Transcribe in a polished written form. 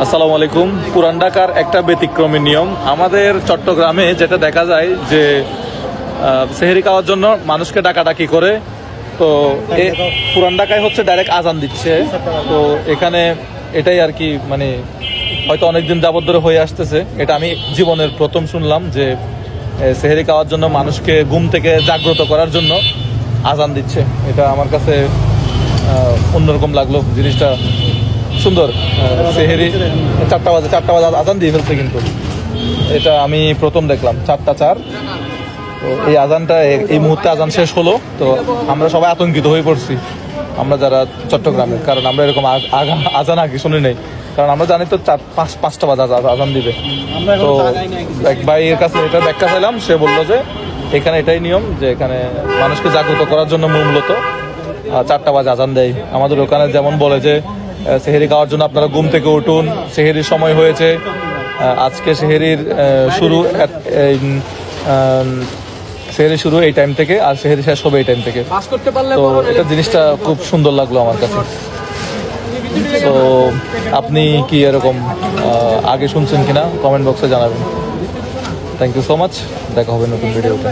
আসসালামু আলাইকুম। পুরান ঢাকার একটা ব্যতিক্রমী নিয়ম আমাদের চট্টগ্রামে যেটা দেখা যায় যে সেহরি খাওয়ার জন্য মানুষকে ডাকাডাকি করে। তো পুরান ঢাকায় হচ্ছে ডাইরেক্ট আজান দিচ্ছে। তো এখানে এটাই আর কি, মানে হয়তো অনেকদিন যাবত ধরে হয়ে আসতেছে। এটা আমি জীবনের প্রথম শুনলাম যে সেহরি খাওয়ার জন্য মানুষকে ঘুম থেকে জাগ্রত করার জন্য আজান দিচ্ছে। এটা আমার কাছে অন্যরকম লাগলো, জিনিসটা সুন্দর। সেহেরি 4টা বাজে আজান দিয়ে ফেলছে, কিন্তু এটা আমি প্রথম দেখলাম 4টা 4। তো এই আজানটা এই মুহূর্তে আজান শেষ হলো, তো আমরা সবাই আতঙ্কিত হয়ে পড়ছি আমরা যারা চট্টগ্রামের, কারণ আমরা এরকম আজান আগে শুনি নাই। কারণ আমরা জানি তো 5টা বাজে আজান দিবে। তো এক ভাইয়ের কাছে এটা ব্যাখ্যা চাইলাম, সে বললো যে এখানে এটাই নিয়ম যে এখানে মানুষকে জাগ্রত করার জন্য মূলত 4টা বাজে আজান দেয়। আমাদের ওখানে যেমন বলে যে সেহেরি খাওয়ার জন্য আপনারা ঘুম থেকে উঠুন, সেহেরির সময় হয়েছে, আজকে সেহেরির শুরু এই টাইম থেকে, আর সেহেরি শেষ হবে এই টাইম থেকে। তো এটা জিনিসটা খুব সুন্দর লাগলো আমার কাছে। তো আপনি কি এরকম আগে শুনছেন কিনা কমেন্ট বক্সে জানাবেন। থ্যাংক ইউ সো মাচ, দেখা হবে নতুন ভিডিওতে।